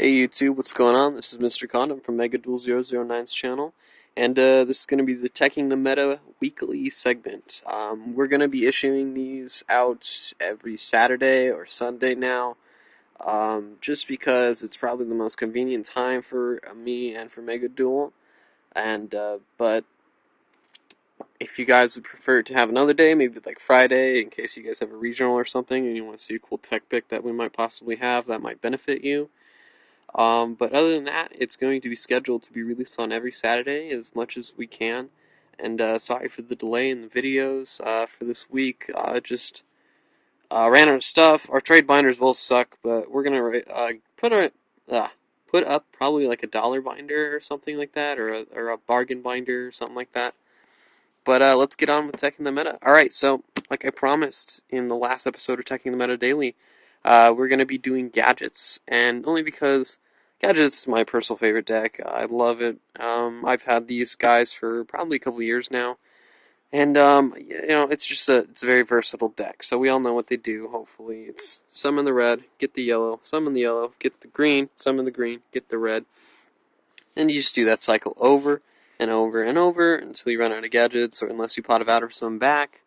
Hey YouTube, what's going on? This is Mr. Condom from MegaDuel009's channel, and this is going to be the Teching the Meta weekly segment. We're going to be issuing these out every Saturday or Sunday now, just because it's probably the most convenient time for me and for MegaDuel, but if you guys would prefer to have another day, maybe like Friday, in case you guys have a regional or something, and you want to see a cool tech pick that we might possibly have that might benefit you. But other than that, it's going to be scheduled to be released on every Saturday as much as we can. And sorry for the delay in the videos for this week. Just ran out of stuff. Our trade binders both suck, but we're gonna put up probably like $1 binder or something like that, or a bargain binder or something like that. But let's get on with Teching the Meta. Alright, so like I promised in the last episode of Teching the Meta Daily, we're going to be doing gadgets, and only because gadgets is my personal favorite deck. I love it. I've had these guys for probably a couple years now, and it's a very versatile deck. So we all know what they do. Hopefully, it's summon the red, get the yellow, summon the yellow, get the green, summon the green, get the red, and you just do that cycle over and over and over until you run out of gadgets, or unless you pot of out or some back.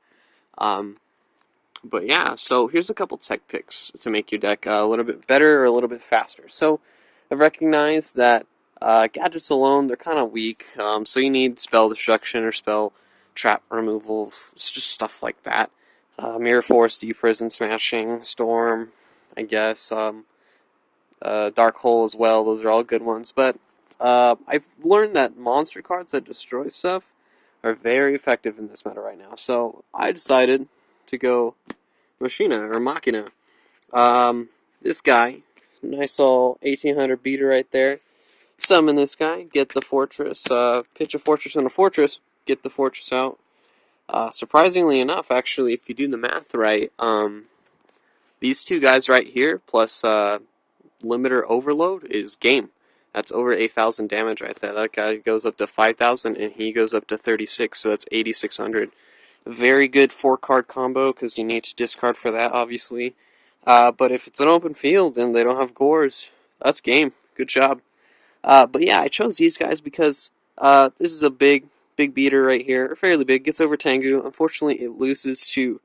But yeah, so here's a couple tech picks to make your deck a little bit better or a little bit faster. So I recognize that gadgets alone, they're kind of weak, so you need spell destruction or spell trap removal, just stuff like that. Mirror Force, Deep Prison, Smashing, Storm, I guess, Dark Hole as well, those are all good ones. But I've learned that monster cards that destroy stuff are very effective in this meta right now. So I decided to go Machina. This guy, nice all 1800 beater right there. Summon this guy, get the fortress, pitch a fortress on a fortress, get the fortress out. Surprisingly enough, actually, if you do the math right, these two guys right here, plus limiter overload, is game. That's over 8,000 damage right there. That guy goes up to 5,000, and he goes up to 36, so that's 8,600. Very good 4-card combo, because you need to discard for that, obviously. But if it's an open field and they don't have gores, that's game. Good job. But yeah, I chose these guys because this is a big beater right here. Fairly big. Gets over Tengu. Unfortunately, it loses to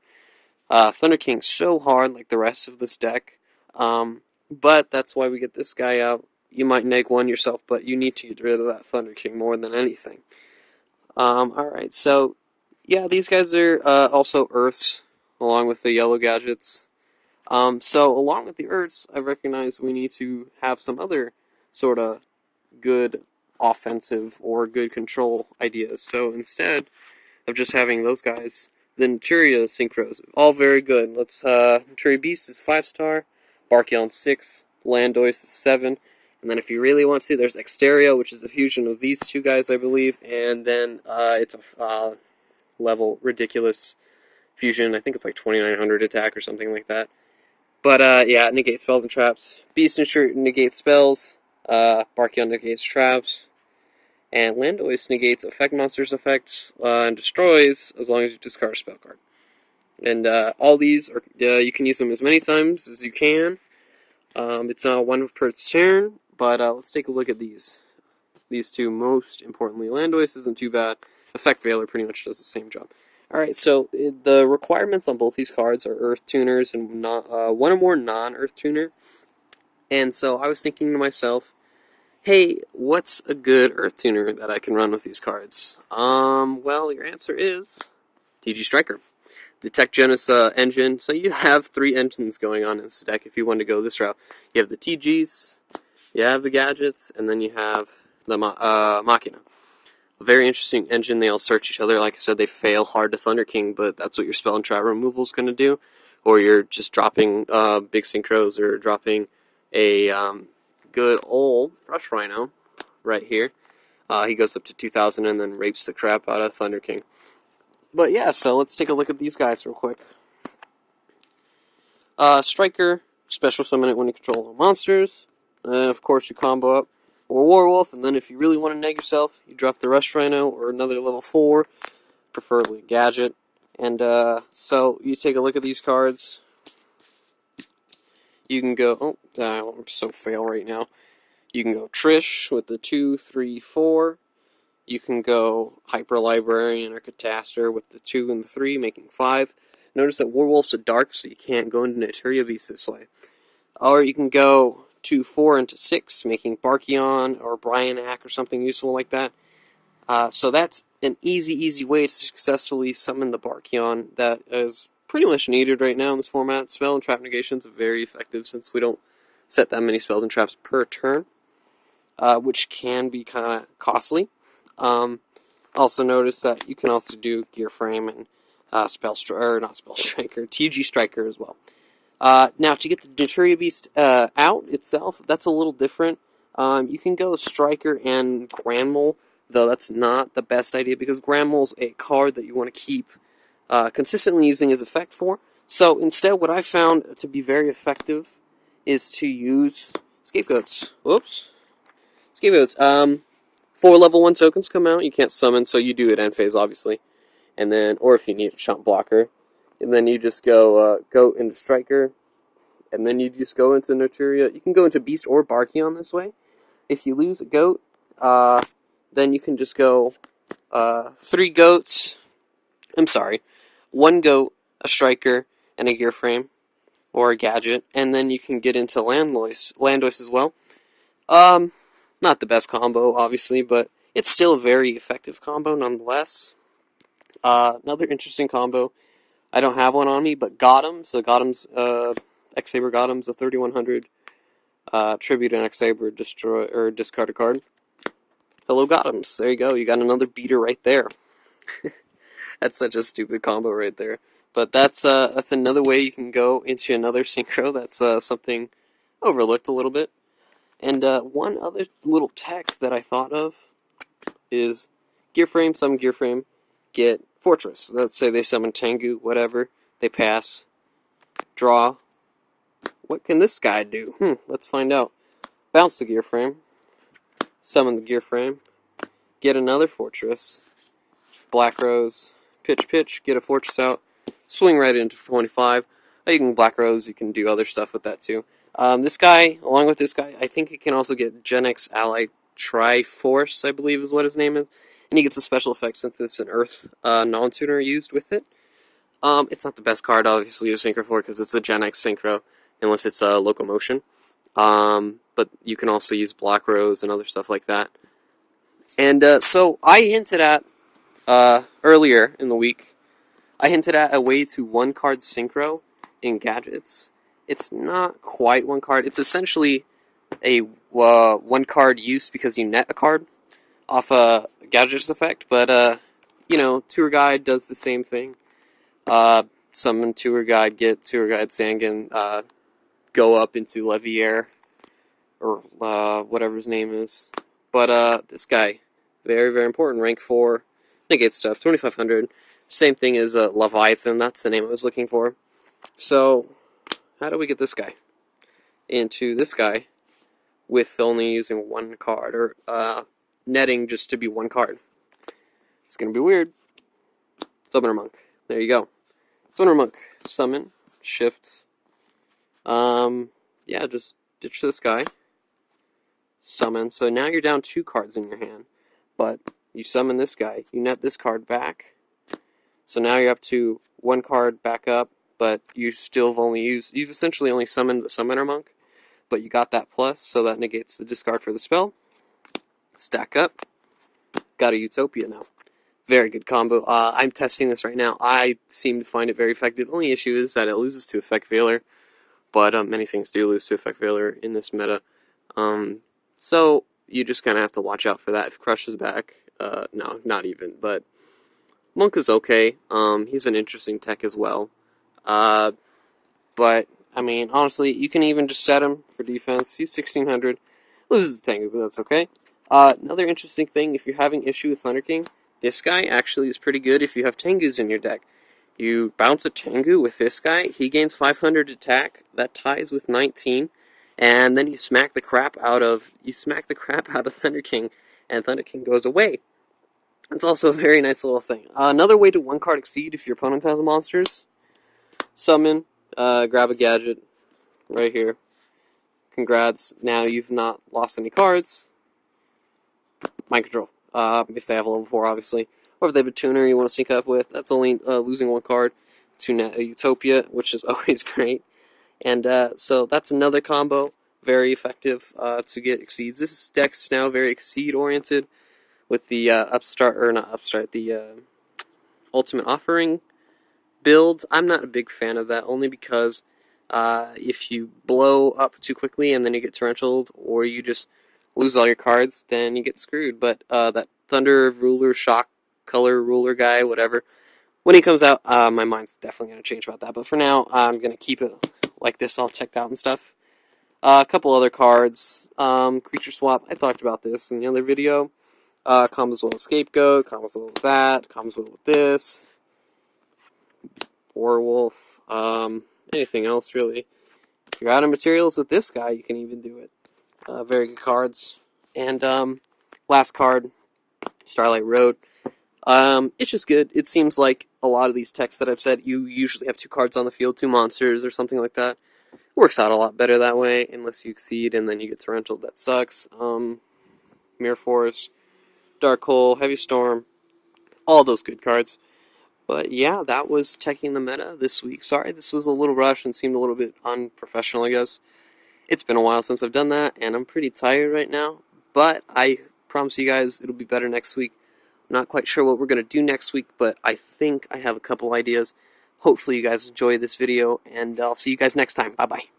Thunder King so hard like the rest of this deck. But that's why we get this guy out. You might neg one yourself, but you need to get rid of that Thunder King more than anything. Alright, so yeah, these guys are also Earths, along with the yellow gadgets. So along with the Earths, I recognize we need to have some other sort of good offensive or good control ideas. So instead of just having those guys, the Naturia Synchros, all very good. Naturia Beast is 5-star, Barkion 6, Landois is 7, and then if you really want to, there's Exteria, which is a fusion of these two guys, I believe, and then it's a level ridiculous fusion. I think it's like 2900 attack or something like that. But yeah, negate spells and traps. Beast negates spells. Barkion negates traps. And Landois negates effect monsters' effects and destroys as long as you discard a spell card. And all these are you can use them as many times as you can. It's not one per turn, but let's take a look at these. These two, most importantly. Landois isn't too bad. Effect Veiler pretty much does the same job. Alright, so the requirements on both these cards are Earth Tuners and one or more non-Earth Tuner. And so I was thinking to myself, hey, what's a good Earth Tuner that I can run with these cards? Well, your answer is TG Striker. The Tech Genesis engine. So you have 3 engines going on in this deck if you want to go this route. You have the TGs, you have the gadgets, and then you have the Machina. A very interesting engine. They all search each other. Like I said, they fail hard to Thunder King, but that's what your spell and trap removal is going to do. Or you're just dropping big synchros, or dropping a good old Rush Rhino right here. He goes up to 2,000 and then rapes the crap out of Thunder King. But yeah, so let's take a look at these guys real quick. Striker, special summon it when you control all monsters. Of course, you combo up or Warwolf, and then if you really want to neg yourself, you drop the Rush Rhino or another level 4, preferably a gadget. And so you take a look at these cards. You can go, I'm so fail right now. You can go Trish with the 2, 3, 4. You can go Hyper Librarian or Catastor with the 2 and the 3, making 5. Notice that Werewolf's a dark, so you can't go into Naturia Beast this way. Or you can go 2, 4 into 6, making Barkion or Bryanak or something useful like that. So that's an easy way to successfully summon the Barkion that is pretty much needed right now in this format. Spell and Trap Negations are very effective since we don't set that many spells and traps per turn, which can be kind of costly. Also notice that you can also do Gear Frame and not Spell Striker, TG Striker as well. Now, to get the Naturia Beast out itself, that's a little different. You can go Striker and Granmole, though that's not the best idea because Granmole's a card that you want to keep consistently using his effect for. So instead, what I found to be very effective is to use Scapegoats. Whoops. Scapegoats. 4 level 1 tokens come out. You can't summon, so you do it end phase, obviously. And then, or if you need a Chump Blocker. And then you just go into Striker. And then you just go into Naturia. You can go into Beast or Barkion this way. If you lose a goat, then you can just go 3 goats. I'm sorry. 1 goat, a Striker, and a Gear Frame. Or a Gadget. And then you can get into Landois as well. Not the best combo, obviously, but it's still a very effective combo nonetheless. Another interesting combo. I don't have one on me, but Gotham. So Gotham's X-Saber Gotham's a 3100 tribute and X-Saber destroy or discard a card. Hello, Gotham's. There you go. You got another beater right there. That's such a stupid combo right there. But that's another way you can go into another synchro. That's something overlooked a little bit. And one other little tech that I thought of is Gear Frame, summon Gear Frame, get Fortress. Let's say they summon Tengu, whatever. They pass. Draw. What can this guy do? Let's find out. Bounce the Gear Frame. Summon the Gear Frame. Get another Fortress. Black Rose. Pitch, get a Fortress out. Swing right into 25. You can Black Rose, you can do other stuff with that too. This guy, along with this guy, I think he can also get Gen X Ally Triforce, I believe is what his name is. And he gets a special effect since it's an Earth non-tuner used with it. It's not the best card, obviously, to synchro for because it's a Gen X synchro, unless it's a Locomotion. But you can also use Black Rose and other stuff like that. And so I hinted at, earlier in the week, I hinted at a way to one-card synchro in gadgets. It's not quite one card. It's essentially a one-card use because you net a card off a gadget's effect. But, Tour Guide does the same thing. Summon Tour Guide, get Tour Guide Sangan, go up into Levier, or whatever his name is. But this guy, very, very important. Rank 4, negate stuff, 2500. Same thing as Leviathan, that's the name I was looking for. So, how do we get this guy into this guy with only using 1 card, or netting just to be 1 card? It's going to be weird. Summoner Monk. There you go. Summoner Monk. Summon. Shift. Just ditch this guy. Summon. So now you're down 2 cards in your hand. But you summon this guy. You net this card back. So now you're up to 1 card back up. But you still have you've essentially only summoned the Summoner Monk. But you got that plus, so that negates the discard for the spell. Stack up. Got a Utopia now. Very good combo. I'm testing this right now. I seem to find it very effective. Only issue is that it loses to Effect Failure. But many things do lose to Effect Failure in this meta. So you just kind of have to watch out for that. If Crush is back, no, not even. But Monk is okay. He's an interesting tech as well. But, I mean, honestly, you can even just set him for defense. He's 1600. Loses the Tengu, but that's okay. Another interesting thing, if you're having issue with Thunder King, this guy actually is pretty good if you have Tengus in your deck. You bounce a Tengu with this guy, he gains 500 attack, that ties with 19, and then you smack the crap out of Thunder King, and Thunder King goes away. It's also a very nice little thing. Another way to 1-card exceed if your opponent has monsters, summon, grab a gadget right here, congrats, now you've not lost any cards. Mind control. If they have a level 4, obviously. Or if they have a tuner you want to sync up with, that's only losing 1 card to Utopia, which is always great. And so that's another combo, very effective to get Exceeds. This deck's now very Exceed oriented with the the Ultimate Offering build. I'm not a big fan of that, only because if you blow up too quickly and then you get torrentialed, or you just lose all your cards, then you get screwed. But that Thunder Ruler, Shock Color Ruler guy, whatever, when he comes out, my mind's definitely going to change about that. But for now, I'm going to keep it like this, all checked out and stuff. A couple other cards. Creature Swap, I talked about this in the other video. Comes well with Scapegoat, comes well with that, comes well with this. Warwolf, anything else really. If you're out of materials with this guy, you can even do it. Very good cards. And last card, Starlight Road. It's just good. It seems like a lot of these techs that I've said, you usually have 2 cards on the field, 2 monsters or something like that. It works out a lot better that way, unless you exceed and then you get torrential. That sucks. Mirror Force, Dark Hole, Heavy Storm, all those good cards. But yeah, that was teching the meta this week. Sorry, this was a little rushed and seemed a little bit unprofessional, I guess. It's been a while since I've done that, and I'm pretty tired right now. But I promise you guys it'll be better next week. I'm not quite sure what we're going to do next week, but I think I have a couple ideas. Hopefully you guys enjoy this video, and I'll see you guys next time. Bye-bye.